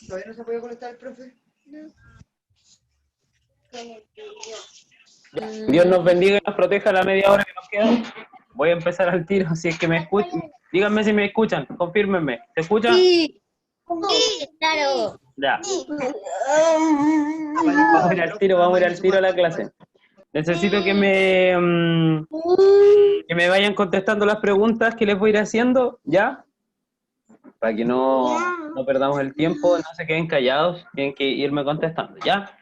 ¿Todavía no se puede conectar el profe? No. Dios nos bendiga y nos proteja la media hora que nos queda. Voy a empezar al tiro, si es que me escuchan. Díganme si me escuchan, confírmenme. ¿Se escucha? Sí. Sí, claro. Ya. Vamos a ir al tiro a la clase. Necesito que me vayan contestando las preguntas que les voy a ir haciendo, ¿ya? Para que no perdamos el tiempo, no se queden callados, tienen que irme contestando, ¿ya?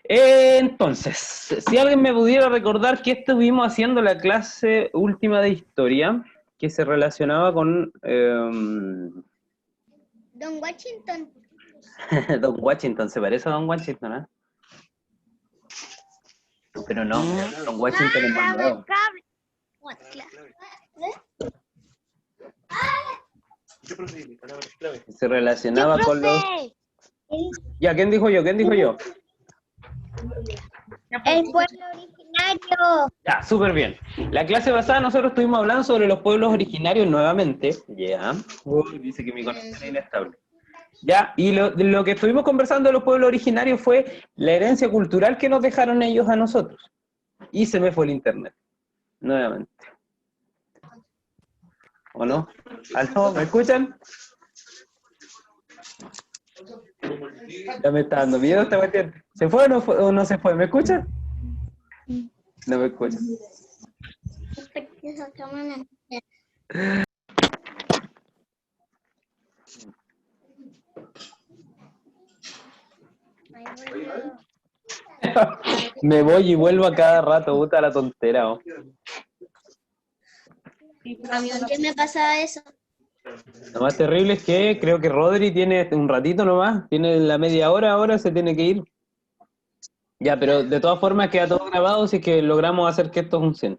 Entonces, si alguien me pudiera recordar qué estuvimos haciendo la clase última de historia, que se relacionaba con Don Washington. Don Washington, se parece a Don Washington, ¿eh? Pero no, Don Washington es más nuevo. Se relacionaba con los... Ya, ¿quién dijo yo? ¿Quién dijo yo? El pueblo originario. Ya, súper bien. La clase pasada nosotros estuvimos hablando sobre los pueblos originarios nuevamente. Ya. Dice que mi conexión es inestable. Ya, y lo que estuvimos conversando de los pueblos originarios fue la herencia cultural que nos dejaron ellos a nosotros. Y se me fue el internet. Nuevamente. ¿O no? ¿Aló? ¿Me escuchan? Ya me está dando miedo esta cuestión. ¿Se fue o no se fue? ¿Me escuchan? No me escuchan. Me voy y vuelvo a cada rato, puta la tontera. Oh. A mí antes me pasaba eso. Lo más terrible es que creo que Rodri tiene un ratito nomás, tiene la media hora, ahora se tiene que ir. Ya, pero de todas formas queda todo grabado si es que logramos hacer que esto funcione.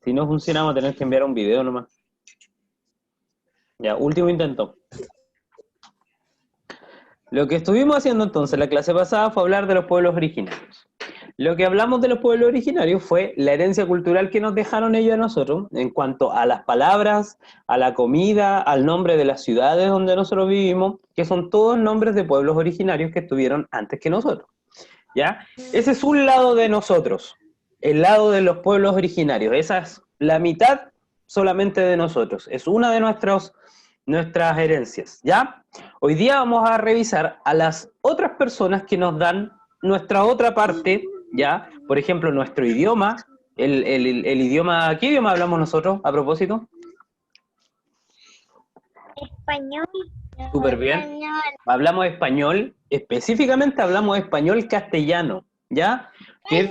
Si no funciona, vamos a tener que enviar un video nomás. Ya, último intento. Lo que estuvimos haciendo entonces la clase pasada fue hablar de los pueblos originarios. Lo que hablamos de los pueblos originarios fue la herencia cultural que nos dejaron ellos a nosotros en cuanto a las palabras, a la comida, al nombre de las ciudades donde nosotros vivimos, que son todos nombres de pueblos originarios que estuvieron antes que nosotros. ¿Ya? Ese es un lado de nosotros, el lado de los pueblos originarios. Esa es la mitad solamente de nosotros. Es una de nuestras herencias, ¿ya? Hoy día vamos a revisar a las otras personas que nos dan nuestra otra parte, ¿ya? Por ejemplo, nuestro idioma, el idioma, ¿qué idioma hablamos nosotros a propósito? Español. Súper bien. Hablamos español, específicamente hablamos español castellano, ¿ya? Que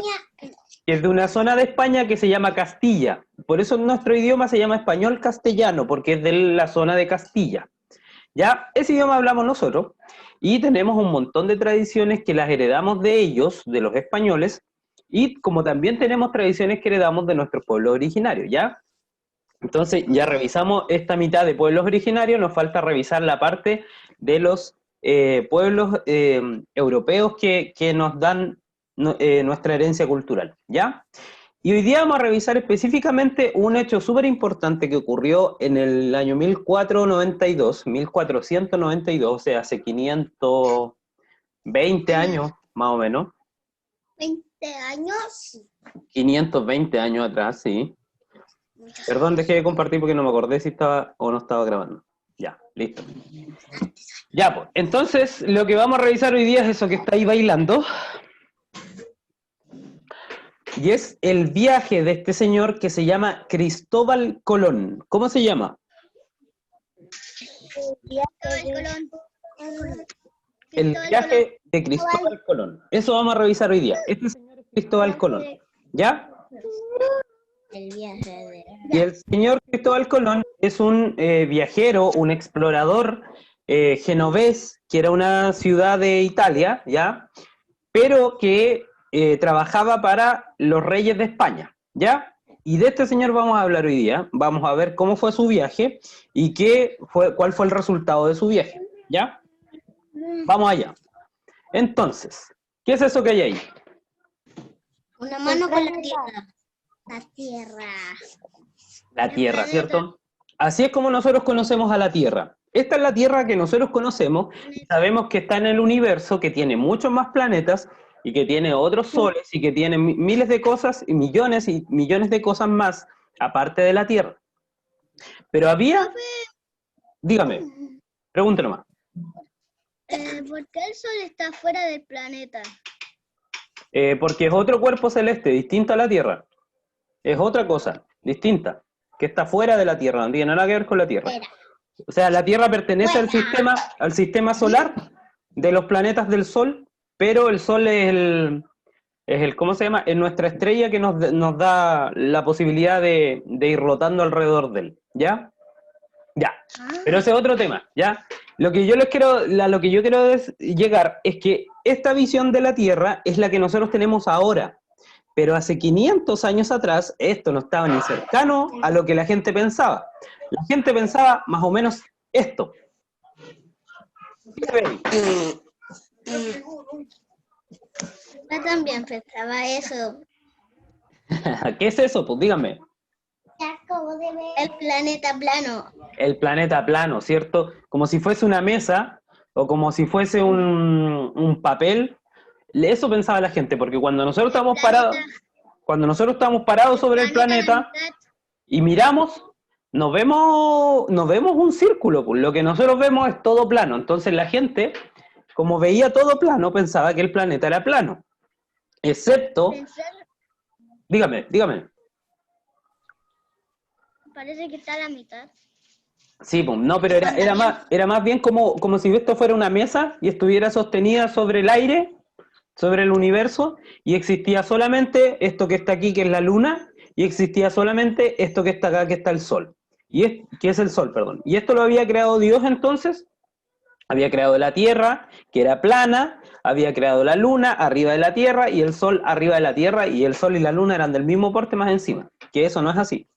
es de una zona de España que se llama Castilla. Por eso nuestro idioma se llama español castellano, porque es de la zona de Castilla. ¿Ya? Ese idioma hablamos nosotros y tenemos un montón de tradiciones que las heredamos de ellos, de los españoles, y como también tenemos tradiciones que heredamos de nuestros pueblos originarios, ¿ya? Entonces ya revisamos esta mitad de pueblos originarios, nos falta revisar la parte de los pueblos europeos que nos dan nuestra herencia cultural, ¿ya? Y hoy día vamos a revisar específicamente un hecho súper importante que ocurrió en el año 1492, o sea, hace 520 años, más o menos. 20 años. 520 años atrás, sí. Perdón, dejé de compartir porque no me acordé si estaba o no estaba grabando. Ya, listo. Ya, pues, entonces lo que vamos a revisar hoy día es eso que está ahí bailando. Y es el viaje de este señor que se llama Cristóbal Colón. ¿Cómo se llama? El viaje de Cristóbal Colón. Eso vamos a revisar hoy día. Este señor es Cristóbal Colón. ¿Ya? El viaje de... Y el señor Cristóbal Colón es un viajero, un explorador genovés, que era una ciudad de Italia, ¿ya? Pero que trabajaba para los reyes de España, ¿ya? Y de este señor vamos a hablar hoy día. Vamos a ver cómo fue su viaje y cuál fue el resultado de su viaje, ¿ya? Vamos allá. Entonces, ¿qué es eso que hay ahí? Una mano con la tierra. La tierra. La tierra, ¿cierto? Así es como nosotros conocemos a la Tierra. Esta es la Tierra que nosotros conocemos, y sabemos que está en el universo, que tiene muchos más planetas, y que tiene otros soles, y que tiene miles de cosas, y millones de cosas más, aparte de la Tierra. Pero había, dígame, pregúntelo más. ¿Por qué el Sol está fuera del planeta? Porque es otro cuerpo celeste, distinto a la Tierra. Es otra cosa, distinta, que está fuera de la Tierra, no tiene nada que ver con la Tierra. Espera. O sea, la Tierra pertenece Fuera. al sistema solar de los planetas del Sol, pero el Sol es el ¿cómo se llama? Es nuestra estrella que nos da la posibilidad de ir rotando alrededor de él, ¿ya? Ya, pero ese es otro tema, ¿ya? Lo que yo quiero llegar es que esta visión de la Tierra es la que nosotros tenemos ahora, pero hace 500 años atrás esto no estaba ni cercano a lo que la gente pensaba. La gente pensaba más o menos esto. Yo también pensaba eso. ¿Qué es eso? Pues díganme. El planeta plano. El planeta plano, ¿cierto? Como si fuese una mesa o como si fuese un papel. Eso pensaba la gente, porque cuando nosotros estamos parados sobre el planeta y miramos, nos vemos un círculo, pues lo que nosotros vemos es todo plano. Entonces la gente, como veía todo plano, pensaba que el planeta era plano. Excepto... Dígame. Parece que está a la mitad. Sí, pues, no, pero era más bien como si esto fuera una mesa y estuviera sostenida sobre el aire, sobre el universo, y existía solamente esto que está aquí, que es la luna, y existía solamente esto que está acá, que está el sol. Que es el sol, perdón. Y esto lo había creado Dios entonces. Había creado la Tierra, que era plana, había creado la luna arriba de la Tierra y el sol arriba de la Tierra, y el sol y la luna eran del mismo porte más encima. Que eso no es así.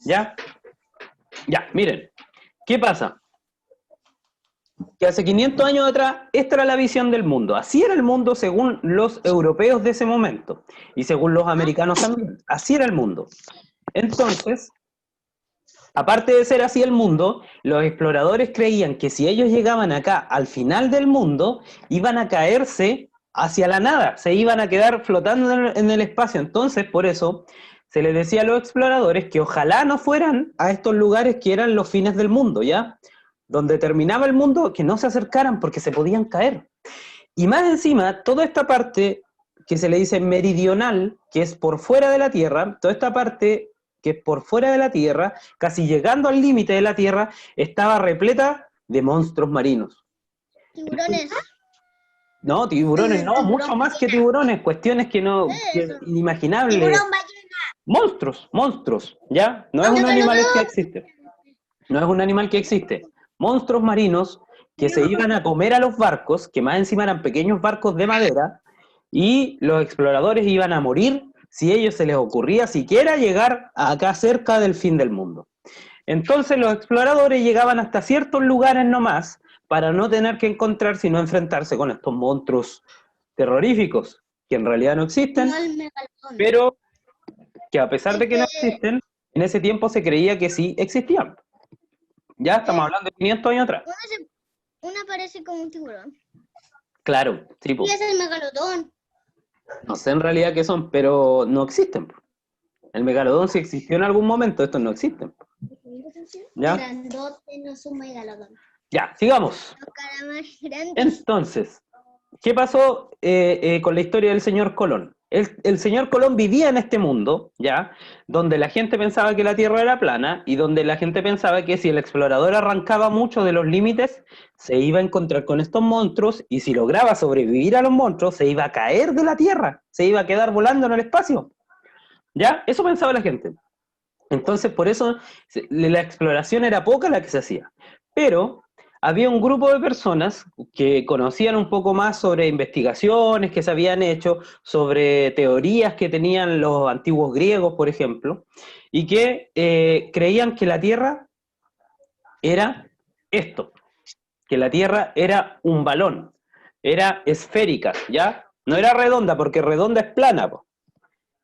¿Ya? Ya, miren. ¿Qué pasa? Que hace 500 años atrás, esta era la visión del mundo. Así era el mundo según los europeos de ese momento. Y según los americanos también. Así era el mundo. Entonces, aparte de ser así el mundo, los exploradores creían que si ellos llegaban acá al final del mundo, iban a caerse hacia la nada. Se iban a quedar flotando en el espacio. Entonces, por eso, se les decía a los exploradores que ojalá no fueran a estos lugares que eran los fines del mundo, ¿ya? Donde terminaba el mundo, que no se acercaran porque se podían caer. Y más encima, toda esta parte que se le dice meridional, que es por fuera de la Tierra, toda esta parte que es por fuera de la Tierra, casi llegando al límite de la Tierra, estaba repleta de monstruos marinos. Tiburones. No, tiburones no, mucho más que tiburones, cuestiones que inimaginables. Tiburón ballena. Monstruos, ¿ya? No es un animal que existe. No es un animal que existe. Monstruos marinos que se iban a comer a los barcos, que más encima eran pequeños barcos de madera, y los exploradores iban a morir si a ellos se les ocurría siquiera llegar acá cerca del fin del mundo. Entonces los exploradores llegaban hasta ciertos lugares nomás para no tener que encontrar, sino enfrentarse con estos monstruos terroríficos, que en realidad no existen, pero que a pesar de que no existen, en ese tiempo se creía que sí existían. Ya estamos hablando de 500 años atrás. Una parece como un tiburón. Claro, sí, po. Y es el megalodón. No sé en realidad qué son, pero no existen. El megalodón sí existió en algún momento, estos no existen. ¿Ya? Grandote, no es un megalodón. Ya, sigamos. Los calamares grandes. Entonces, ¿qué pasó con la historia del señor Colón? El señor Colón vivía en este mundo, ¿ya? Donde la gente pensaba que la Tierra era plana y donde la gente pensaba que si el explorador arrancaba mucho de los límites, se iba a encontrar con estos monstruos y si lograba sobrevivir a los monstruos, se iba a caer de la Tierra, se iba a quedar volando en el espacio. ¿Ya? Eso pensaba la gente. Entonces, por eso la exploración era poca la que se hacía. Pero había un grupo de personas que conocían un poco más sobre investigaciones que se habían hecho, sobre teorías que tenían los antiguos griegos, por ejemplo, y que creían que la Tierra era esto, que la Tierra era un balón, era esférica, ¿ya? No era redonda, porque redonda es plana, po.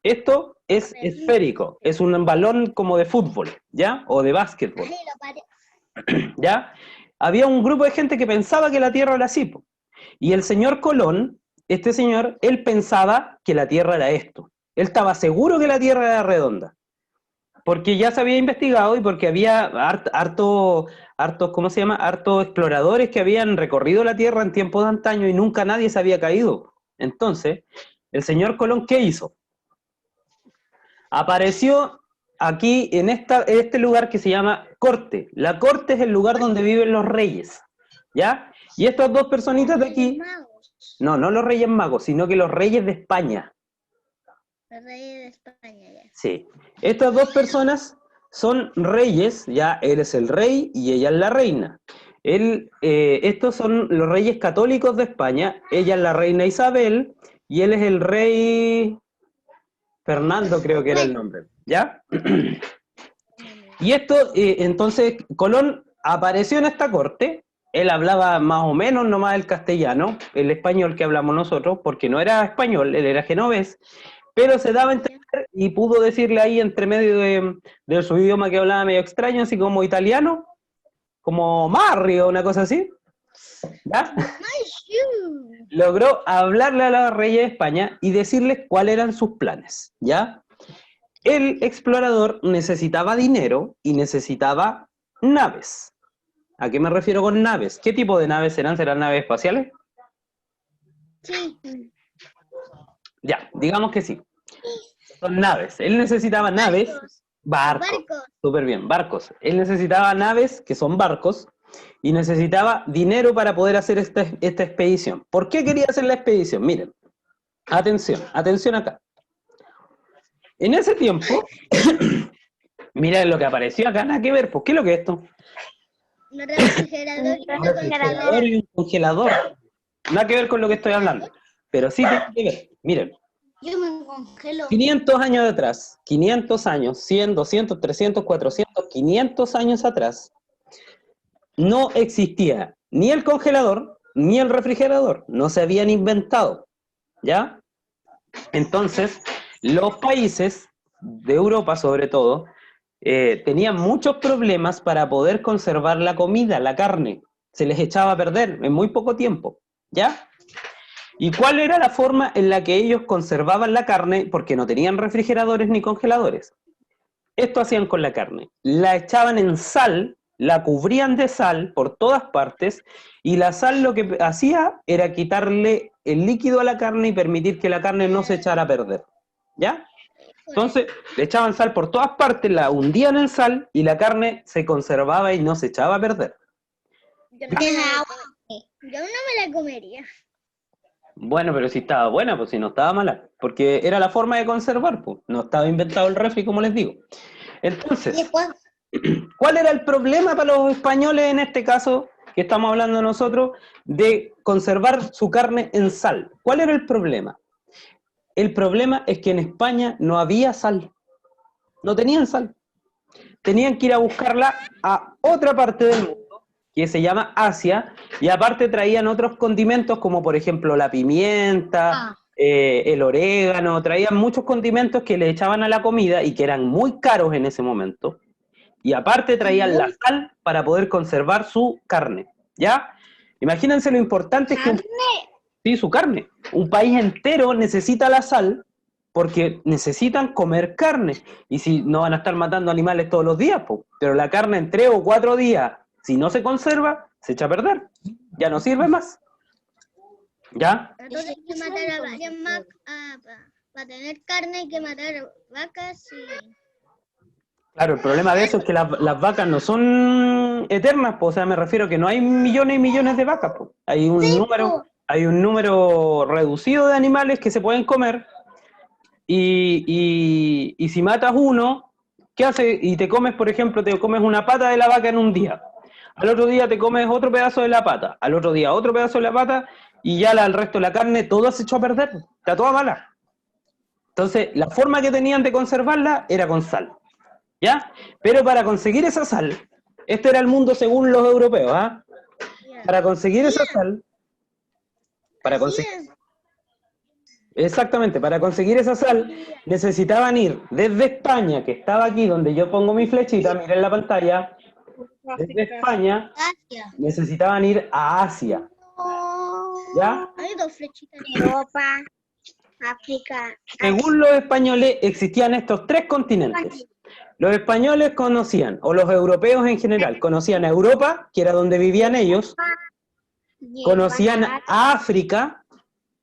Esto es esférico, es un balón como de fútbol, ¿ya? O de básquetbol, ¿ya? Había un grupo de gente que pensaba que la Tierra era así, po. Y el señor Colón, este señor, él pensaba que la Tierra era esto. Él estaba seguro que la Tierra era redonda. Porque ya se había investigado y porque había hartos, ¿cómo se llama? Hartos exploradores que habían recorrido la Tierra en tiempos de antaño y nunca nadie se había caído. Entonces, el señor Colón, ¿qué hizo? Apareció aquí en este lugar que se llama Corte. La Corte es el lugar donde viven los reyes, ¿ya? Y estas dos personitas de aquí, no los Reyes Magos, sino que los reyes de España. Los reyes de España, ya. Sí. Estas dos personas son reyes, ya él es el rey y ella es la reina. Estos son los reyes católicos de España, ella es la reina Isabel y él es el rey Fernando, creo que era el nombre, ¿ya? Y esto, entonces, Colón apareció en esta corte, él hablaba más o menos nomás el castellano, el español que hablamos nosotros, porque no era español, él era genovés, pero se daba a entender y pudo decirle ahí entre medio de su idioma que hablaba medio extraño, así como italiano, como Mario, una cosa así, ¿ya? Logró hablarle a la reyes de España y decirles cuáles eran sus planes, ¿ya? El explorador necesitaba dinero y necesitaba naves. ¿A qué me refiero con naves? ¿Qué tipo de naves serán? ¿Serán naves espaciales? Sí. Ya, digamos que sí. Son naves. Él necesitaba naves. Barcos. Súper bien, barcos. Él necesitaba naves, que son barcos, y necesitaba dinero para poder hacer esta expedición. ¿Por qué quería hacer la expedición? Miren, atención acá. En ese tiempo, mira lo que apareció acá, nada que ver, ¿por qué es lo que es esto? Un refrigerador y un congelador. Nada que ver con lo que estoy hablando, pero sí tiene que ver. Miren, yo me congelo. 500 años atrás, 500 años, 100, 200, 300, 400, 500 años atrás, no existía ni el congelador ni el refrigerador, no se habían inventado, ¿ya? Entonces, los países de Europa sobre todo, tenían muchos problemas para poder conservar la comida, la carne, se les echaba a perder en muy poco tiempo, ¿ya? ¿Y cuál era la forma en la que ellos conservaban la carne? Porque no tenían refrigeradores ni congeladores. Esto hacían con la carne. La echaban en sal, la cubrían de sal por todas partes, y la sal lo que hacía era quitarle el líquido a la carne y permitir que la carne no se echara a perder. ¿Ya? Entonces, le echaban sal por todas partes, la hundían en sal, y la carne se conservaba y no se echaba a perder. Yo no me la comería. Bueno, pero si estaba buena, pues si no estaba mala, porque era la forma de conservar, pues no estaba inventado el refri, como les digo. Entonces, ¿cuál era el problema para los españoles en este caso, que estamos hablando nosotros, de conservar su carne en sal? ¿Cuál era el problema? El problema es que en España no había sal, no tenían sal. Tenían que ir a buscarla a otra parte del mundo, que se llama Asia, y aparte traían otros condimentos como por ejemplo la pimienta, el orégano, traían muchos condimentos que le echaban a la comida y que eran muy caros en ese momento, y aparte traían la sal para poder conservar su carne, ¿ya? Imagínense lo importante que... Sí, su carne. Un país entero necesita la sal porque necesitan comer carne. Y si no van a estar matando animales todos los días, pues. Pero la carne en 3 o 4 días, si no se conserva, se echa a perder. Ya no sirve más. ¿Ya? Entonces hay que matar a varias más para tener carne, hay que matar vacas y... Claro, el problema de eso es que las vacas no son eternas, pues. O sea, me refiero que no hay millones y millones de vacas, pues. Hay un número reducido de animales que se pueden comer. Y si matas uno, ¿qué hace? Y te comes, por ejemplo, te comes una pata de la vaca en un día. Al otro día te comes otro pedazo de la pata. Al otro día otro pedazo de la pata. Y ya el resto de la carne, todo se echó a perder. Está toda mala. Entonces, la forma que tenían de conservarla era con sal. ¿Ya? Pero para conseguir esa sal, este era el mundo según los europeos, ¿ah? Para conseguir esa sal, para conseguir... Exactamente, para conseguir esa sal necesitaban ir desde España, que estaba aquí donde yo pongo mi flechita, miren la pantalla, desde España Asia. necesitaban ir a Asia, ¿ya? Hay dos flechitas. Europa, África, Según los españoles existían estos tres continentes. Los españoles conocían, o los europeos en general, conocían a Europa, que era donde vivían ellos, conocían a África,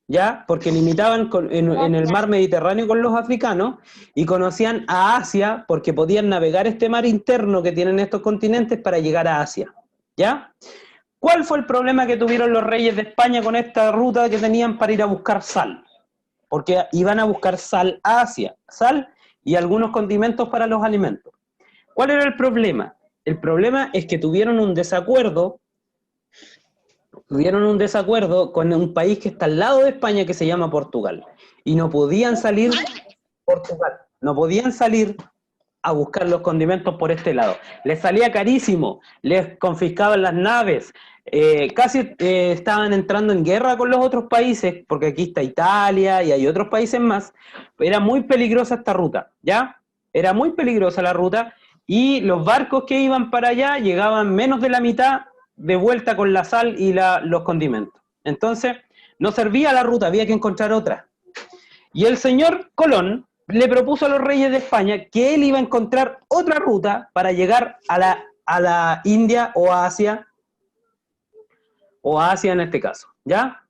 ¿ya? Porque limitaban en el mar Mediterráneo con los africanos, y conocían a Asia porque podían navegar este mar interno que tienen estos continentes para llegar a Asia, ¿ya? ¿Cuál fue el problema que tuvieron los reyes de España con esta ruta que tenían para ir a buscar sal? Porque iban a buscar sal a Asia, sal y algunos condimentos para los alimentos. ¿Cuál era el problema? El problema es que tuvieron un desacuerdo con un país que está al lado de España que se llama Portugal. Y no podían salir Portugal, no podían salir a buscar los condimentos por este lado. Les salía carísimo, les confiscaban las naves, casi estaban entrando en guerra con los otros países, porque aquí está Italia y hay otros países más. Era muy peligrosa esta ruta, ¿ya? Era muy peligrosa la ruta, y los barcos que iban para allá llegaban menos de la mitad de vuelta con la sal y los condimentos. Entonces, no servía la ruta, había que encontrar otra. Y el señor Colón le propuso a los reyes de España que él iba a encontrar otra ruta para llegar a la India o a Asia en este caso, ¿ya?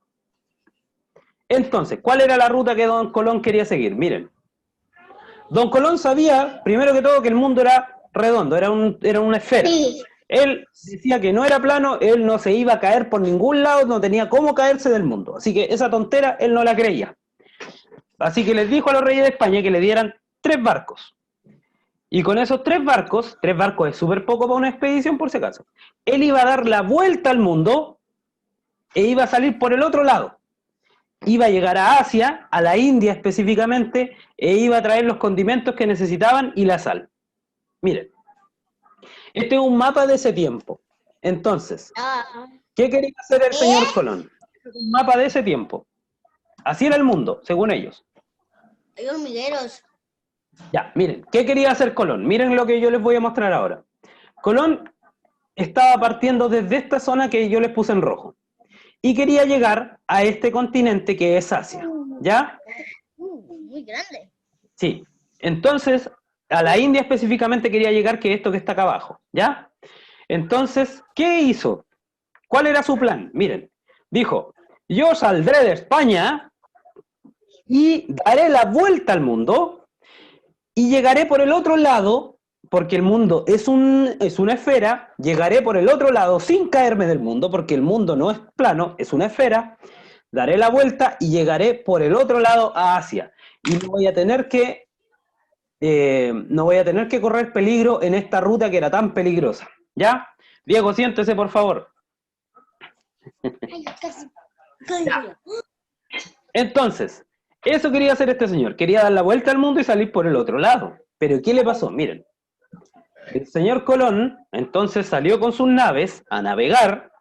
Entonces, ¿cuál era la ruta que don Colón quería seguir? Miren, don Colón sabía, primero que todo, que el mundo era redondo, era una esfera. Sí. Él decía que no era plano, él no se iba a caer por ningún lado, no tenía cómo caerse del mundo. Así que esa tontera él no la creía. Así que les dijo a los reyes de España que le dieran 3 barcos. Y con esos 3 barcos es súper poco para una expedición por si acaso, él iba a dar la vuelta al mundo e iba a salir por el otro lado. Iba a llegar a Asia, a la India específicamente, e iba a traer los condimentos que necesitaban y la sal. Miren, este es un mapa de ese tiempo. Entonces, ¿qué quería hacer el señor Colón? Un mapa de ese tiempo. Así era el mundo, según ellos. Hay hormigueros. Ya, miren, ¿qué quería hacer Colón? Miren lo que yo les voy a mostrar ahora. Colón estaba partiendo desde esta zona que yo les puse en rojo y quería llegar a este continente que es Asia, ¿ya? Muy grande. Sí, entonces a la India específicamente quería llegar, que es esto que está acá abajo, ¿ya? Entonces, ¿qué hizo? ¿Cuál era su plan? Miren, dijo, yo saldré de España y daré la vuelta al mundo y llegaré por el otro lado, porque el mundo es una esfera, llegaré por el otro lado sin caerme del mundo, porque el mundo no es plano, es una esfera, daré la vuelta y llegaré por el otro lado a Asia. Y no voy a tener que correr peligro en esta ruta que era tan peligrosa, ¿ya? Diego, siéntese, por favor. Ay, casi. Ya. Entonces, eso quería hacer este señor, quería dar la vuelta al mundo y salir por el otro lado. Pero ¿qué le pasó? Miren, el señor Colón entonces salió con sus naves a navegar,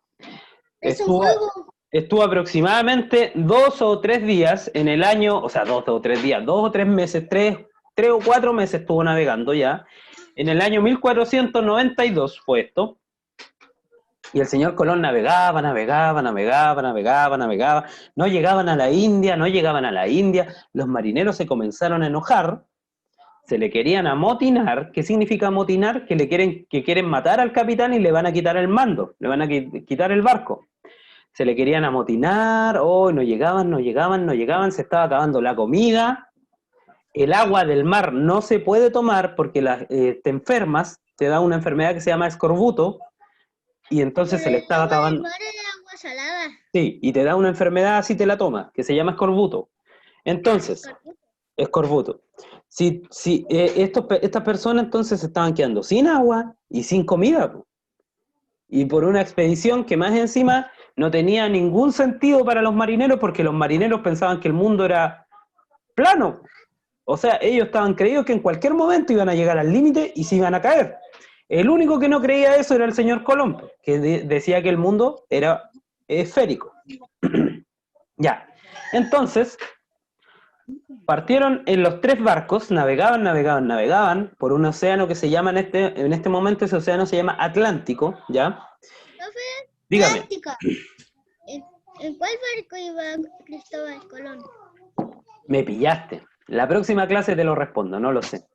estuvo aproximadamente 2 o 3 días en el año, o sea, 2 o 3 días, 2 o 3 meses, 3 o 4 meses estuvo navegando ya. En el año 1492 fue esto. Y el señor Colón navegaba, no llegaban a la India, los marineros se comenzaron a enojar, se le querían amotinar. ¿Qué significa amotinar? Que quieren matar al capitán y le van a quitar el mando, le van a quitar el barco. Se le querían amotinar, no llegaban, se estaba acabando la comida, el agua del mar no se puede tomar porque te enfermas, te da una enfermedad que se llama escorbuto, y entonces se le estaba acabando. Mar es agua salada. Sí, y te da una enfermedad si te la tomas, que se llama escorbuto. Entonces, escorbuto. Estas personas entonces se estaban quedando sin agua y sin comida, y por una expedición que más encima no tenía ningún sentido para los marineros, porque los marineros pensaban que el mundo era plano. O sea, ellos estaban creídos que en cualquier momento iban a llegar al límite y se iban a caer. El único que no creía eso era el señor Colón, que decía que el mundo era esférico. Ya, entonces, Partieron en los 3 barcos, navegaban por un océano que se llama, en este momento ese océano se llama Atlántico, ¿ya? Profe, Dígame, práctica. ¿En cuál barco iba Cristóbal Colón? me pillaste. La próxima clase te lo respondo, no lo sé.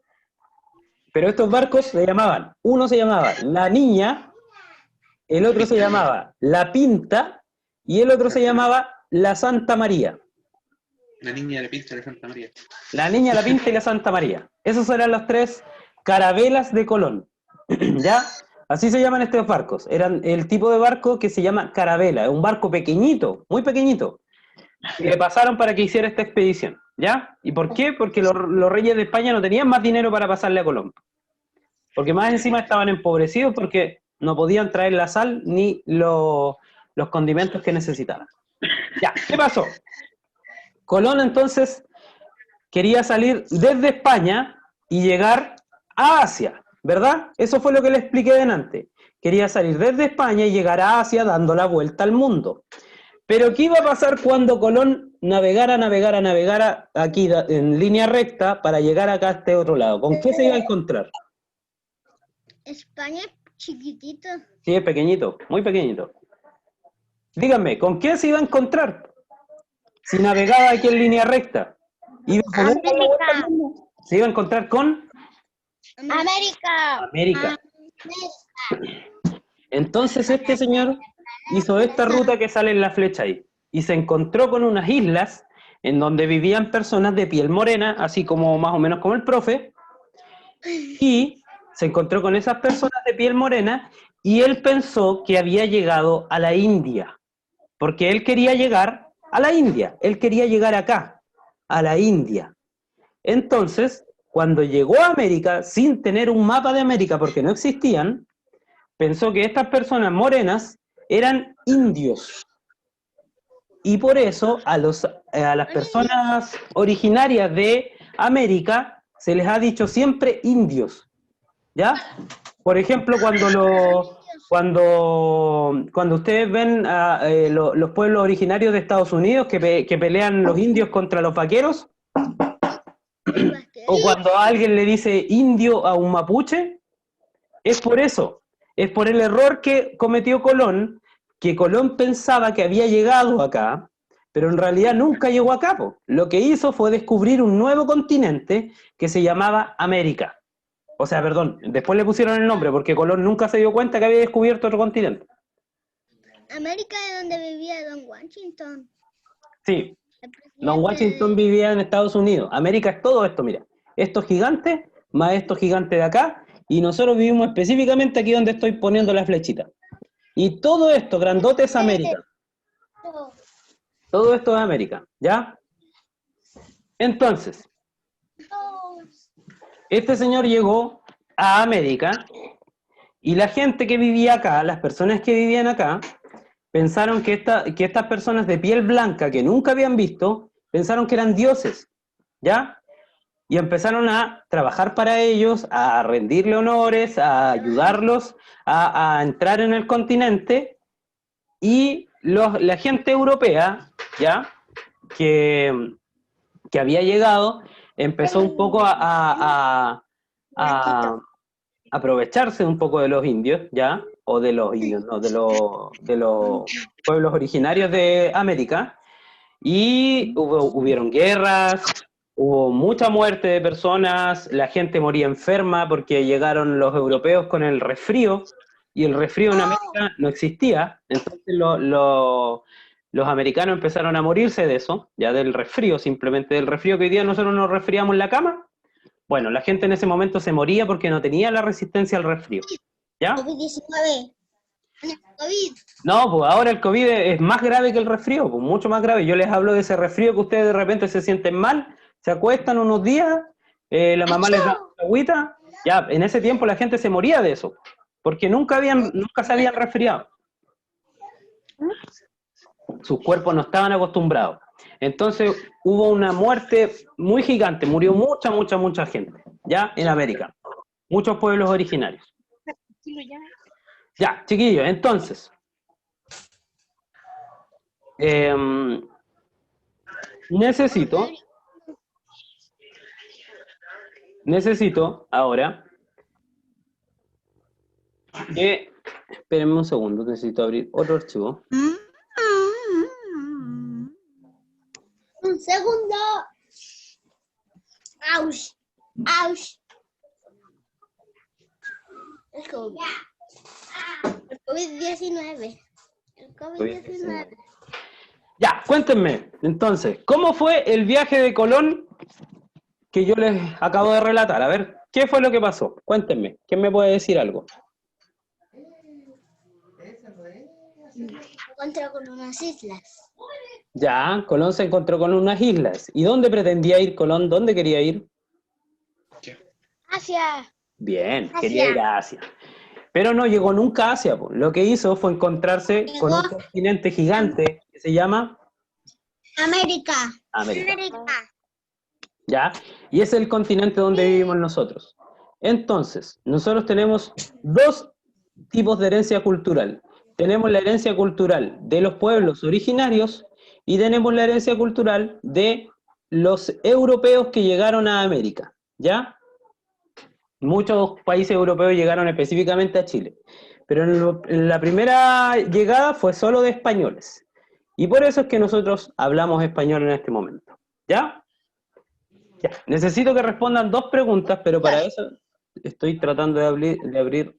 Pero estos barcos se llamaban, uno se llamaba La Niña, el otro se llamaba La Pinta y el otro se llamaba La Santa María. La niña de la Pinta de Santa María. La Niña, La Pinta y la Santa María. Esos eran los 3 carabelas de Colón. ¿Ya? Así se llaman estos barcos. Eran el tipo de barco que se llama carabela. Es un barco pequeñito, muy pequeñito. Y le pasaron para que hiciera esta expedición. ¿Ya? ¿Y por qué? Porque los reyes de España no tenían más dinero para pasarle a Colón. Porque más encima estaban empobrecidos porque no podían traer la sal ni los condimentos que necesitaban. Ya, ¿qué pasó? Colón entonces quería salir desde España y llegar a Asia, ¿verdad? Eso fue lo que le expliqué delante. Quería salir desde España y llegar a Asia dando la vuelta al mundo. Pero ¿qué iba a pasar cuando Colón navegara aquí en línea recta para llegar acá a este otro lado? ¿Con qué se iba a encontrar? España es chiquitito. Sí, es pequeñito, muy pequeñito. Díganme, ¿con qué se iba a encontrar si navegaba aquí en línea recta? ¿Iba a poder dar la vuelta al mundo? Se iba a encontrar con América. América. Entonces este señor hizo esta ruta que sale en la flecha ahí y se encontró con unas islas en donde vivían personas de piel morena, así como más o menos como el profe, y se encontró con esas personas de piel morena y él pensó que había llegado a la India, porque él quería llegar a la India, él quería llegar acá, a la India. Entonces, cuando llegó a América, sin tener un mapa de América, porque no existían, pensó que estas personas morenas eran indios. Y por eso a las personas originarias de América se les ha dicho siempre indios. ¿Ya? Por ejemplo, cuando ustedes ven a los pueblos originarios de Estados Unidos que pelean los indios contra los vaqueros, o cuando alguien le dice indio a un mapuche, es por eso, es por el error que cometió Colón, que Colón pensaba que había llegado acá, pero en realidad nunca llegó acá, po. Lo que hizo fue descubrir un nuevo continente que se llamaba América. O sea, perdón, después le pusieron el nombre porque Colón nunca se dio cuenta que había descubierto otro continente. América es donde vivía Don Washington. Sí, el presidente Don Washington vivía en Estados Unidos. América es todo esto, mira. Estos gigantes, más estos gigantes de acá, y nosotros vivimos específicamente aquí donde estoy poniendo la flechita. Y todo esto, grandote, es América. Todo esto es América, ¿ya? Entonces, este señor llegó a América y la gente que vivía acá, las personas que vivían acá, pensaron que estas personas de piel blanca que nunca habían visto, pensaron que eran dioses, ¿ya? Y empezaron a trabajar para ellos, a rendirle honores, a ayudarlos a entrar en el continente, y la gente europea, ¿ya? Que había llegado, empezó un poco a aprovecharse un poco de los indios, ¿ya? O de los indios, no, de los pueblos originarios de América, y hubieron guerras, hubo mucha muerte de personas, la gente moría enferma porque llegaron los europeos con el resfrío, y el resfrío en América no existía, entonces los americanos empezaron a morirse de eso, ya del resfrío, simplemente del resfrío que hoy día nosotros nos resfriamos en la cama. Bueno, la gente en ese momento se moría porque no tenía la resistencia al resfrío, ¿ya? COVID-19. COVID. No, pues ahora el COVID es más grave que el resfrío, pues mucho más grave. Yo les hablo de ese resfrío que ustedes de repente se sienten mal, se acuestan unos días, la mamá les da agüita, ya, en ese tiempo la gente se moría de eso, porque nunca se habían resfriado. Sus cuerpos no estaban acostumbrados. Entonces hubo una muerte muy gigante, murió mucha gente, ya, en América. Muchos pueblos originarios. Ya, chiquillos, entonces, necesito necesito ahora que... Espérenme un segundo, necesito abrir otro archivo. Un segundo. Ouch. Ouch. El COVID. El COVID-19. El COVID-19. Ya, cuéntenme, entonces, ¿cómo fue el viaje de Colón que yo les acabo de relatar? A ver, ¿qué fue lo que pasó? Cuéntenme, ¿quién me puede decir algo? Encontró con unas islas. Ya, Colón se encontró con unas islas. ¿Y dónde pretendía ir Colón? ¿Dónde quería ir? Asia. Bien, Asia. quería ir a Asia. Pero no llegó nunca a Asia, po. Lo que hizo fue encontrarse con un continente gigante que se llama América. América. ¿Ya? Y ese es el continente donde vivimos nosotros. Entonces, nosotros tenemos dos tipos de herencia cultural. Tenemos la herencia cultural de los pueblos originarios y tenemos la herencia cultural de los europeos que llegaron a América, ¿ya? Muchos países europeos llegaron específicamente a Chile, pero en la primera llegada fue solo de españoles. Y por eso es que nosotros hablamos español en este momento, ¿ya? Ya. Necesito que respondan dos preguntas, pero para eso estoy tratando de abrir